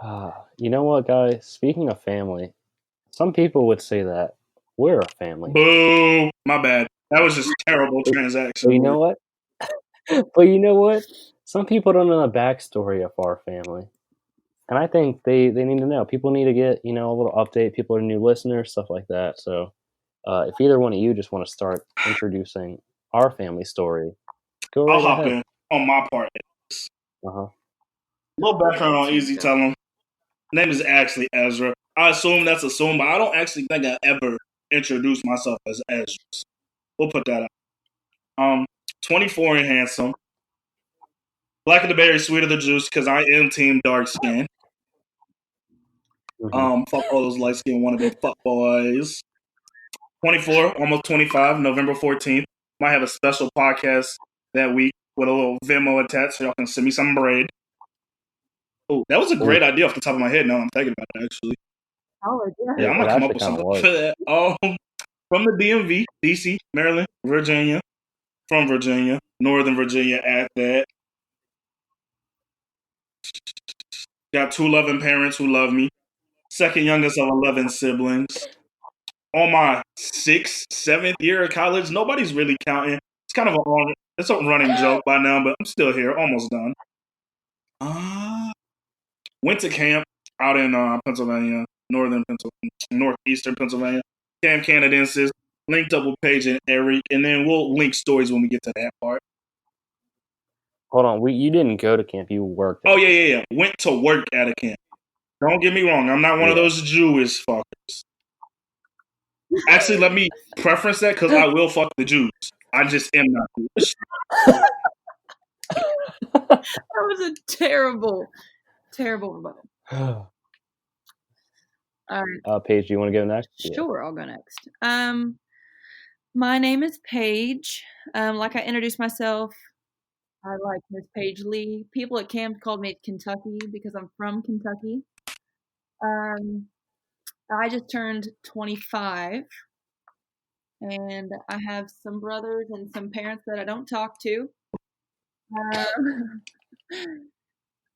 You know what, guys? Speaking of family, some people would say that we're a family. Boo! My bad. That was just terrible But transaction. you know what? But you know what? Some people don't know the backstory of our family. And I think they need to know. People need to get, a little update. People are new listeners, stuff like that. So if either one of you just want to start introducing our family story, go I'll right hop ahead. in on my part. Uh-huh. Little background on Easy Tell 'em. Name is actually Ezra. I assume that's assumed, but I don't actually think I ever introduced myself as Ezra. We'll put that out. 24 and handsome. Black of the berry, sweet of the juice, because I am team dark skin. Mm-hmm. Fuck all those light skin wannabe fuck boys. 24, almost 25, November 14th. Might have a special podcast that week with a little Venmo attached so y'all can send me some bread. Oh, that was a great Ooh, idea off the top of my head now I'm thinking about it, actually. Oh, Yeah, yeah. I it might come up actually with kind of something was. for that. From the DMV, DC, Maryland, Virginia, from Virginia, Northern Virginia at that. Got two loving parents who love me. Second youngest of 11 siblings. On my sixth, seventh year of college, nobody's really counting. It's kind of it's a running joke by now, but I'm still here, almost done. Went to camp out in Pennsylvania, northeastern Pennsylvania. Camp Canadensis. Linked up with Paige and Eric, and then we'll link stories when we get to that part. Hold on, you didn't go to camp, you worked at Oh, camp. yeah. Went to work at a camp. Don't get me wrong. I'm not one of Yeah. those Jewish fuckers. Actually, let me preference that because I will fuck the Jews. I just am not Jewish. That was a terrible rebuttal. All right. Paige, do you want to go next? Sure, I'll go next. My name is Paige. Like I introduced myself, I like Miss Paige Lee. People at camp called me Kentucky because I'm from Kentucky. I just turned 25, and I have some brothers and some parents that I don't talk to.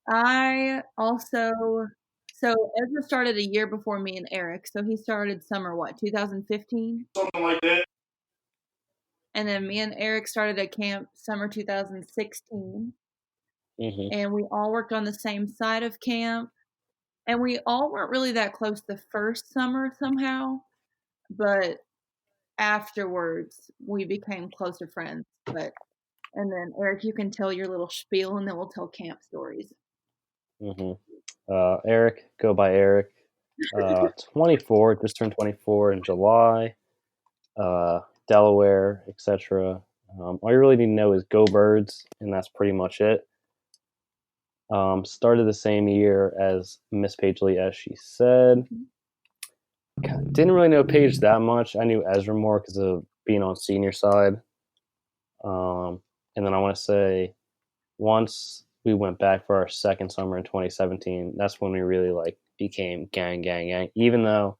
I also, so Ezra started a year before me and Eric. So he started summer, 2015? Something like that. And then me and Eric started at camp summer 2016. Mm-hmm. And we all worked on the same side of camp. And we all weren't really that close the first summer somehow. But afterwards, we became closer friends. And then Eric, you can tell your little spiel, and then we'll tell camp stories. Mm-hmm. Eric, go by Eric. 24, just turned 24 in July. Delaware, etc. All you really need to know is go birds, and that's pretty much it. Started the same year as Miss Paige Lee, as she said. Didn't really know Paige that much. I knew Ezra more because of being on senior side. And then I want to say once we went back for our second summer in 2017, that's when we really became gang. Even though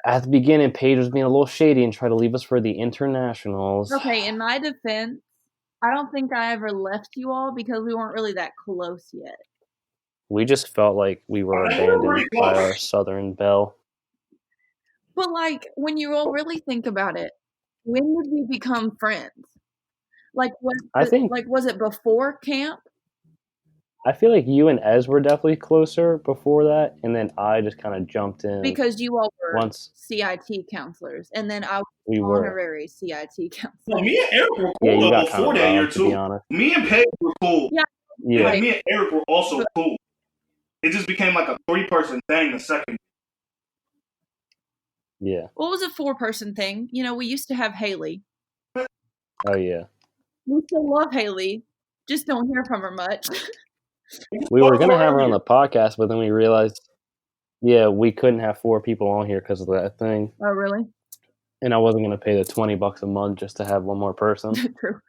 at the beginning, Paige was being a little shady and tried to leave us for the internationals. Okay, in my defense, I don't think I ever left you all because we weren't really that close yet. We just felt like we were abandoned by our Southern belle. But when you all really think about it, when did we become friends? Was it before camp? I feel like you and Ez were definitely closer before that, and then I just kind of jumped in because you all were once CIT counselors, and then I was honorary CIT counselor. Well, me and Eric were cool before that year too. Me and Paige were cool. Yeah. And me and Eric were also cool. It just became like a 3-person thing the second. Yeah. Well, it was a 4-person thing. We used to have Haley. Oh, yeah. We still love Haley. Just don't hear from her much. We were going to have her on the podcast, but then we realized, we couldn't have 4 people on here because of that thing. Oh, really? And I wasn't going to pay the $20 a month just to have one more person. True.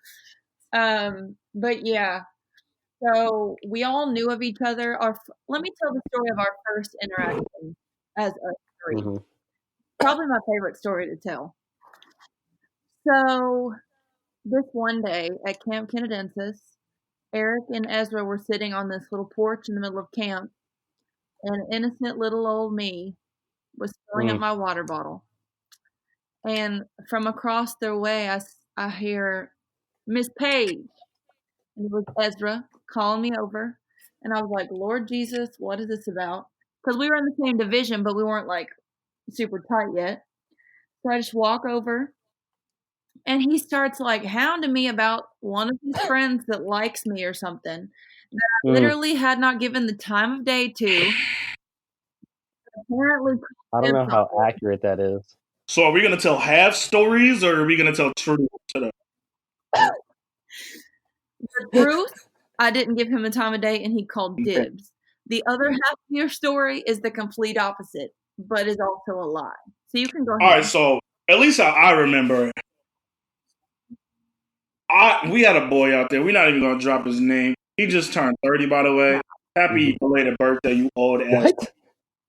But yeah. So we all knew of each other. Let me tell the story of our first interaction as us 3. Mm-hmm. Probably my favorite story to tell. So this one day at Camp Canadensis, Eric and Ezra were sitting on this little porch in the middle of camp, and innocent little old me was filling up my water bottle. And from across their way, I hear, "Miss Page." And it was Ezra calling me over. And I was like, "Lord Jesus, what is this about?" Because we were in the same division, but we weren't like super tight yet. So I just walk over, and he starts like hounding me about one of his friends that likes me or something that I literally had not given the time of day to. Apparently, I don't know how accurate that is. So are we going to tell half stories or are we going to tell truth today? The truth, I didn't give him a time of day and he called dibs. The other half of your story is the complete opposite, but is also a lie. So you can go ahead. All right, so at least how I remember it. We had a boy out there. We're not even going to drop his name. He just turned 30, by the way. Happy belated birthday, you old ass. What?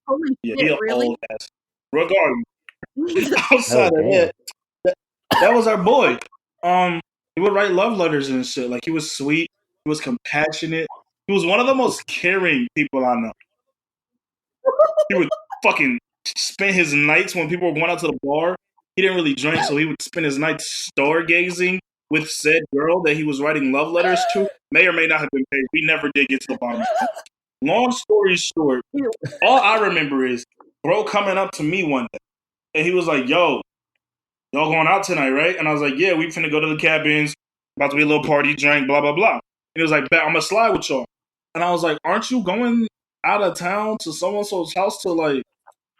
Holy Yeah, shit, he really? old ass. Regardless, outside Oh, of that was our boy. He would write love letters and shit. Like, he was sweet. He was compassionate. He was one of the most caring people I know. He would fucking spend his nights when people were going out to the bar. He didn't really drink, so he would spend his nights stargazing with said girl that he was writing love letters to. May or may not have been paid. We never did get to the bottom of it. Long story short, all I remember is bro coming up to me one day, and he was like, "Yo, y'all going out tonight, right?" And I was like, "Yeah, we finna go to the cabins, about to be a little party, drink, blah, blah, blah." And he was like, "Bet, I'm gonna slide with y'all." And I was like, "Aren't you going out of town to so-and-so's house to like..."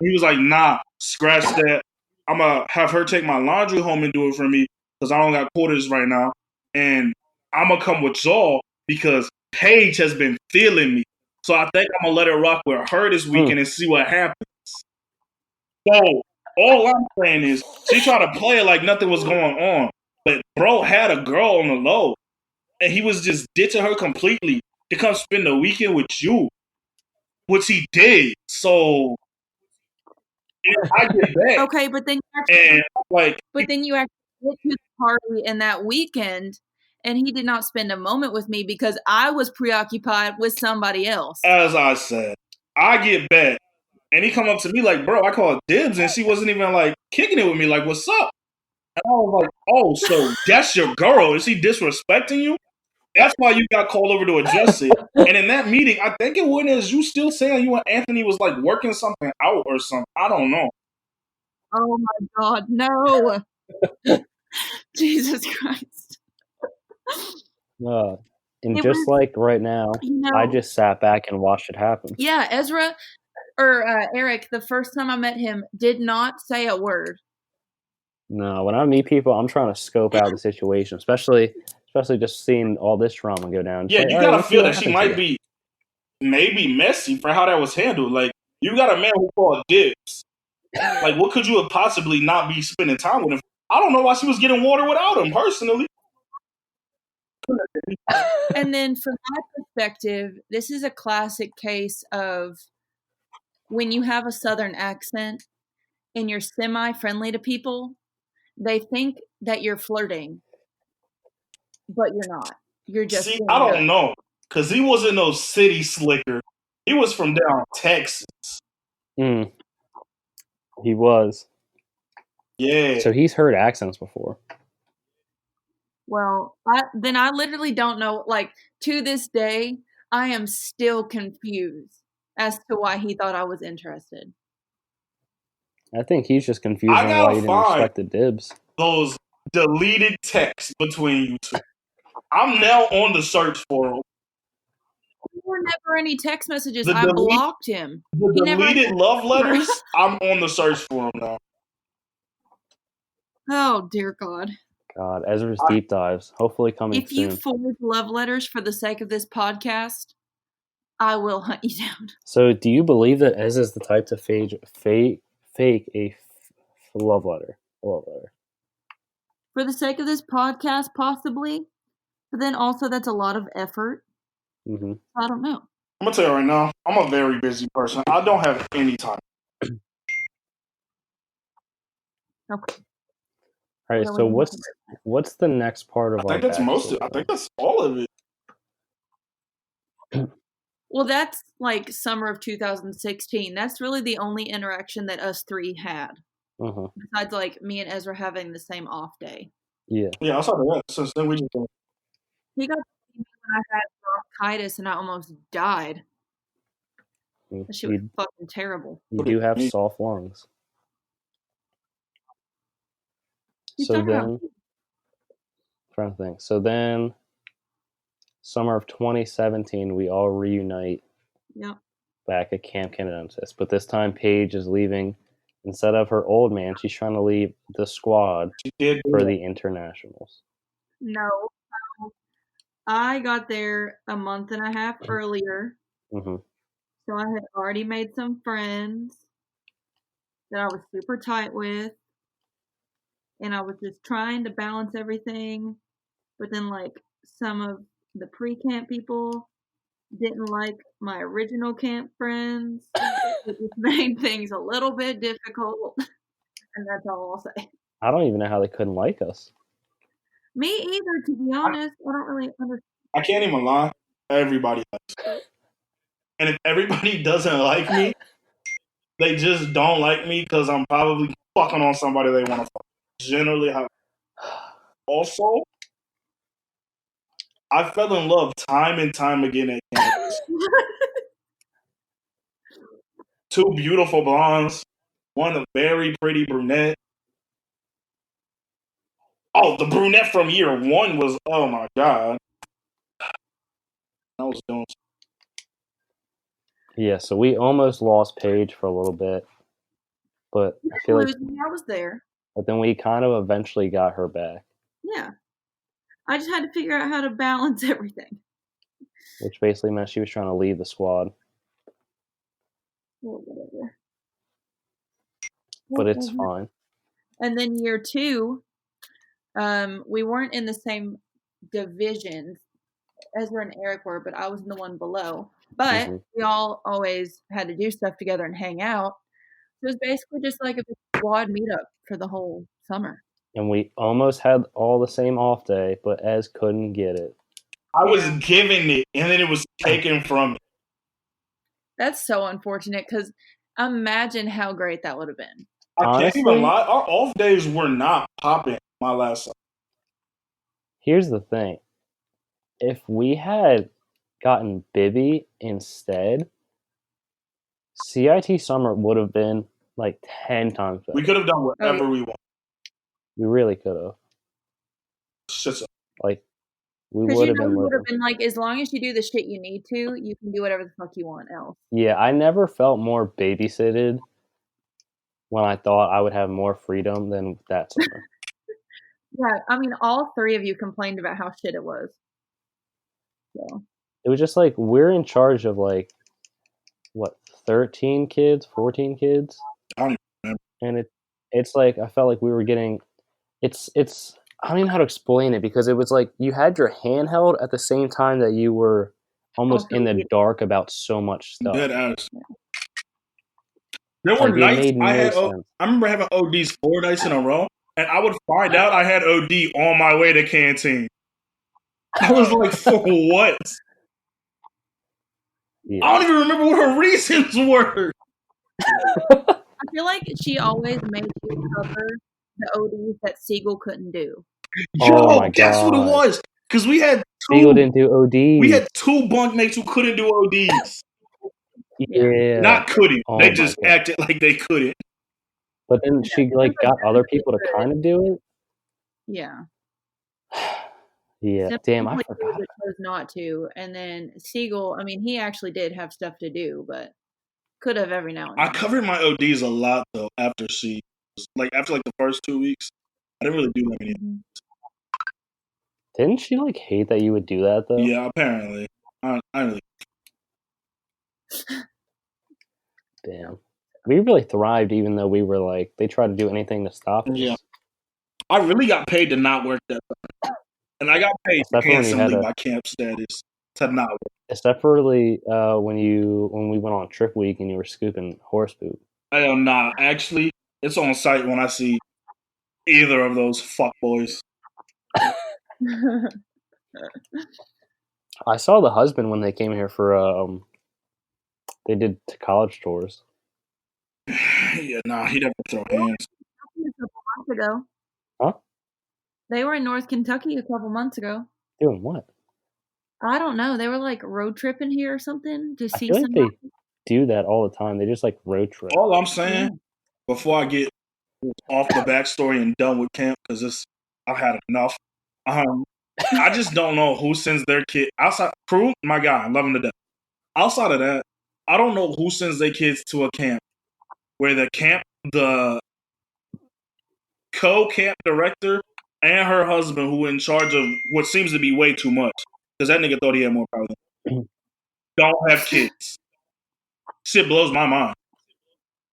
He was like, "Nah, scratch that. I'm gonna have her take my laundry home and do it for me because I don't got quarters right now. And I'm gonna come with y'all because Paige has been feeling me. So I think I'm gonna let it rock with her this weekend and see what happens." So all I'm saying is she tried to play it like nothing was going on. But bro had a girl on the low. And he was just ditching her completely to come spend the weekend with you. Which he did. So I get that. Okay, but then you actually went to the party in that weekend, and he did not spend a moment with me because I was preoccupied with somebody else. As I said, I get back, and he come up to me like, "Bro, I called dibs," and she wasn't even like kicking it with me, like, "What's up?" And I was like, "Oh, so that's your girl? Is he disrespecting you? That's why you got called over to address it." And in that meeting, I think it went as you still saying you and Anthony was like working something out or something. I don't know. Oh my God, no. Jesus Christ. And just like right now, I just sat back and watched it happen. Yeah, Ezra or Eric, the first time I met him, did not say a word. No, when I meet people, I'm trying to scope out the situation, especially just seeing all this drama go down. Yeah, you gotta feel that she might be maybe messy for how that was handled. Like, you got a man who called dibs. Like, what could you have possibly not be spending time with him? I don't know why she was getting water without him, personally. And then from my perspective, this is a classic case of when you have a Southern accent and you're semi-friendly to people, they think that you're flirting, but you're not. You're just... See, I don't know, because he wasn't no city slicker. He was from down Texas. He was. Yeah. So he's heard accents before. Well, I literally don't know. Like, to this day, I am still confused as to why he thought I was interested. I think he's just confused on why he didn't respect the dibs. Those deleted texts between you two. I'm now on the search for him. There were never any text messages. I blocked him. The deleted love letters, I'm on the search for him now. Oh, dear God. God, Ezra's deep dives. Hopefully coming soon. If you forward love letters for the sake of this podcast, I will hunt you down. So do you believe that Ezra's the type to fake a love letter? For the sake of this podcast, possibly. But then also that's a lot of effort. Mm-hmm. I don't know. I'm going to tell you right now, I'm a very busy person. I don't have any time. Okay. All right, so what's the next part of our I think that's most of it. I think that's all of it. Well, that's like summer of 2016. That's really the only interaction that us three had. Uh-huh. Besides, like, me and Ezra having the same off day. Yeah. Yeah, outside of that, since then we just been He got to see me when I had bronchitis and I almost died. That shit was You fucking terrible. do have soft lungs. He's So talking about then, trying to think. So then, summer of 2017, we all reunite Yep. back at Camp Canadensis. But this time, Paige is leaving. Instead of her old man, she's trying to leave the squad for the internationals. No. I got there a month and a half earlier. Mm-hmm. So I had already made some friends that I was super tight with. And I was just trying to balance everything. But then, like, some of the pre-camp people didn't like my original camp friends. It just made things a little bit difficult. And that's all I'll say. I don't even know how they couldn't like us. Me either, to be honest. I don't really understand. I can't even lie. Everybody likes me. And if everybody doesn't like me, they just don't like me because I'm probably fucking on somebody they want to fuck. Generally how. Also, I fell in love time and time again at campus. Two beautiful blondes, one a very pretty brunette. Oh, the brunette from year one was, oh my god. I was doing. Yeah, so we almost lost Paige for a little bit. But I feel like I was there. But then we kind of eventually got her back. Yeah. I just had to figure out how to balance everything. Which basically meant she was trying to leave the squad. Well, whatever. But it's fine. And then year 2, we weren't in the same divisions. Ezra and Eric were, but I was in the one below. But we all always had to do stuff together and hang out. So it was basically just like a squad meetup for the whole summer. And we almost had all the same off day, but Ez couldn't get it. I was given it, and then it was taken from me. That's so unfortunate, because imagine how great that would have been. I can't even lie. Our off days were not popping my last summer. Here's the thing. If we had gotten Bibby instead, CIT summer would have been like 10 times better. We could have done whatever we want. We really could have. Like, we would have been like, as long as you do the shit you need to, you can do whatever the fuck you want else. Yeah, I never felt more babysitted when I thought I would have more freedom than that summer. Yeah, I mean, all 3 of you complained about how shit it was. So it was just like, we're in charge of like, what, 13 kids, 14 kids? I don't even remember. And it's like, I felt like we were getting, it's I don't even know how to explain it, because it was like you had your hand held at the same time that you were almost in the dark about so much stuff. Dead ass. There were nights I remember having ODs 4 nights in a row, and I would find out I had OD on my way to canteen. I was like, for what? Yeah. I don't even remember what her reasons were. I feel like she always made you cover the ODs that Siegel couldn't do. Yo, that's what it was. Because we had 2. Siegel didn't do ODs. We had 2 bunkmates who couldn't do ODs. Yeah. Not couldn't. They just acted like they couldn't. But then she like got other people to kind of do it. Yeah. Yeah. Damn, I forgot. Chose not to. And then Siegel, I mean, he actually did have stuff to do, but could have every now and then. I covered my ODs a lot though after after the first 2 weeks. I didn't really do that many. Didn't she like hate that you would do that though? Yeah, apparently. I really. Damn. We really thrived, even though we were like, they tried to do anything to stop us. Yeah. I really got paid to not work that time. And I got paid handsomely by camp status to not work. Except for when we went on trip week and you were scooping horse poop. I am not. Actually, it's on site when I see either of those fuckboys. I saw the husband when they came here for They did college tours. Yeah, nah, he'd have to throw hands. A couple months ago. Huh? They were in North Kentucky a couple months ago. Doing what? I don't know. They were like road tripping here or something to I see feel like somebody. they do that all the time. They just like road trip. All I'm saying, before I get off the backstory and done with camp, because I've had enough. I just don't know who sends their kid outside. Crew, my guy, I love him to death. Outside of that, I don't know who sends their kids to a camp where the co-camp director and her husband, who are in charge of what seems to be way too much, because that nigga thought he had more power than him, don't have kids. Shit blows my mind.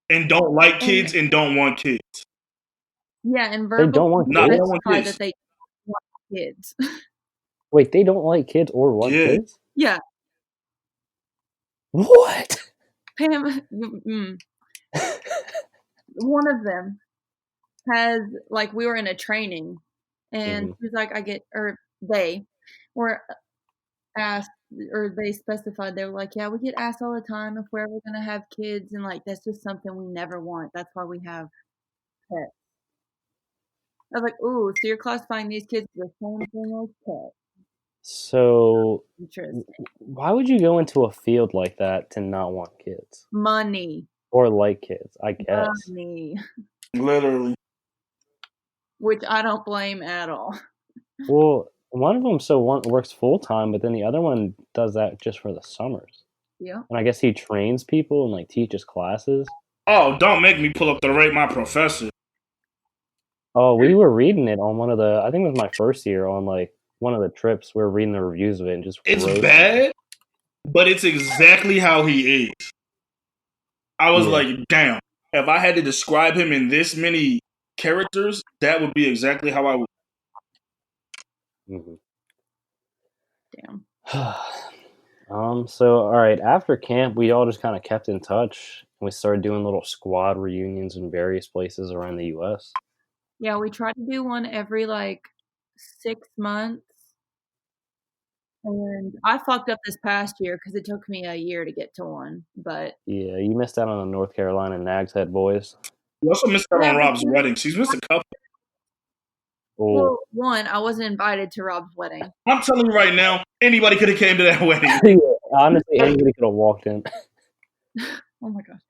And don't like kids and don't want kids. Yeah, and They don't want Nah, they kids? don't want specify kids. that they want kids. Wait, they don't like kids or want Yeah. kids? Yeah. What? Pam, one of them has, like, we were in a training, and she was like, they were asked, or they specified, they were like, yeah, we get asked all the time if we're ever gonna have kids, and like that's just something we never want. That's why we have pets. I was like, ooh, so you're classifying these kids as the same thing as pets. So, Interesting. why would you go into a field like that to not want kids? Money. Or like kids, I guess. Money. Literally. Which I don't blame at all. Well, one of them works full-time, but then the other one does that just for the summers. Yeah. And I guess he trains people and, like, teaches classes. Oh, don't make me pull up the Rate My Professor. Oh, we were reading it on one of the, I think it was my first year on, like, one of the trips. We were reading the reviews of it and just It's wrote bad, but it's exactly how he is. I was like, damn, if I had to describe him in this many characters, that would be exactly how I would. Mm-hmm. Damn. So, all right, after camp, we all just kind of kept in touch. And we started doing little squad reunions in various places around the U.S. Yeah, we try to do one every, like, 6 months. And I fucked up this past year because it took me a year to get to one, but... Yeah, you missed out on the North Carolina Nags Head boys. You also missed out on Rob's wedding. She's missed a couple. Oh. Well, one, I wasn't invited to Rob's wedding. I'm telling you right now, anybody could have came to that wedding. Honestly, anybody could have walked in. Oh my gosh.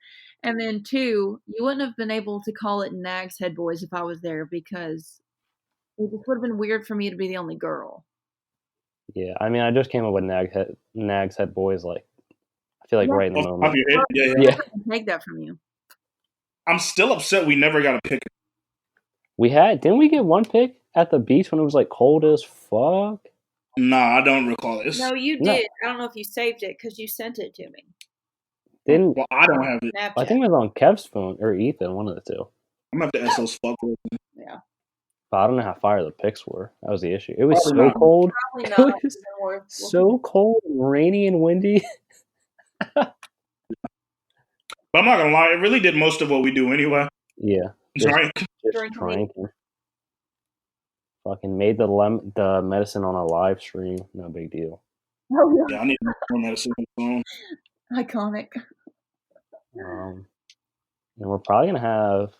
And then two, you wouldn't have been able to call it Nags Head Boys if I was there because it just would have been weird for me to be the only girl. Yeah, I mean, I just came up with Nags Head Boys, like, I feel like right in the moment. Yeah. I take that from you. I'm still upset we never got a pick. Didn't we get one pick at the beach when it was, like, cold as fuck? Nah, I don't recall this. No, you did. I don't know if you saved it because you sent it to me. Well, I don't have it. Snapchat. I think it was on Kev's phone, or Ethan, one of the two. I'm going to have to ask those fuckers. Yeah. But I don't know how fire the picks were. That was the issue. It was Probably so cold. Probably It not. was so cold, rainy, and windy. But I'm not going to lie. It really did most of what we do anyway. Yeah. Just drinking. Fucking made the medicine on a live stream. No big deal. Oh, yeah, I need more medicine on the phone. Iconic. And we're probably going to have...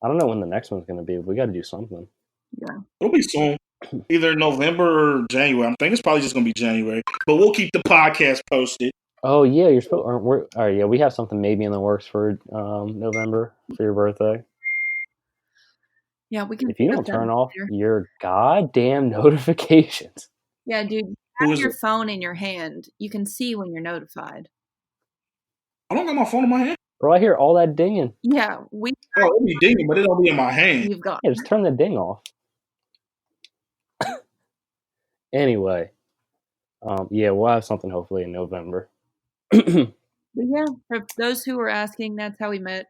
I don't know when the next one's going to be. But we got to do something. Yeah. It'll be soon. Either November or January. I'm thinking it's probably just going to be January. But we'll keep the podcast posted. Oh, yeah. You're supposed... all right, yeah, we have something maybe in the works for November for your birthday. Yeah, we can... If you don't turn off your goddamn notifications. Yeah, dude. You have your phone in your hand. You can see when you're notified. I don't got my phone in my hand. Bro, I hear all that dinging. Yeah, it'll be dinging, but it don't be in my hand. You've got... Yeah, just turn the ding off. Anyway. Yeah, we'll have something hopefully in November. But yeah, for those who were asking, that's how we met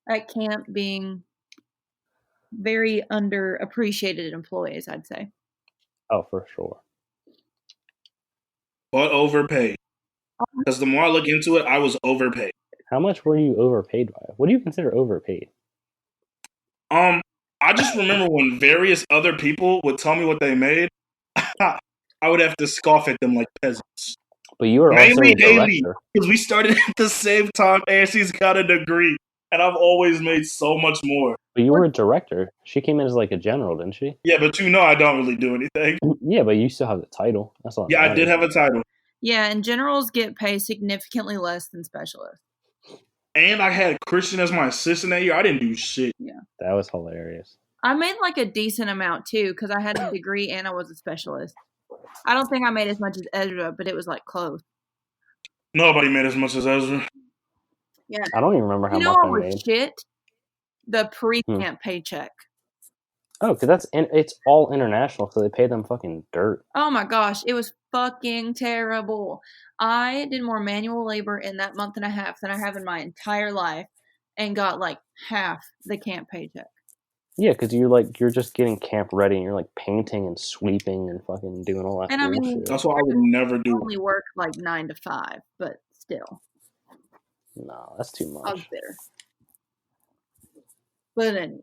at camp, being very underappreciated employees, I'd say. Oh, for sure. But overpaid. Because the more I look into it, I was overpaid. How much were you overpaid by? What do you consider overpaid? I just remember when various other people would tell me what they made, I would have to scoff at them like peasants. But you were also Mainly a Haley, director. because we started at the same time, and she's got a degree, and I've always made so much more. But you were a director. She came in as like a general, didn't she? Yeah, but I don't really do anything. Yeah, but you still have the title. That's all. Yeah, I did have a title. Yeah, and generals get paid significantly less than specialists. And I had Christian as my assistant that year. I didn't do shit. Yeah. That was hilarious. I made like a decent amount too because I had a degree and I was a specialist. I don't think I made as much as Ezra, but it was like close. Nobody made as much as Ezra. Yeah. I don't even remember how You know much I what was made. shit? The pre-camp paycheck. Oh, because it's all international, so they pay them fucking dirt. Oh my gosh, it was fucking terrible. I did more manual labor in that month and a half than I have in my entire life and got like half the camp paycheck. Yeah, because you're just getting camp ready and you're like painting and sweeping and fucking doing all that And I mean, bullshit. That's what I would never I do. only work like 9 to 5, but still. No, that's too I was much. bitter. But anyway.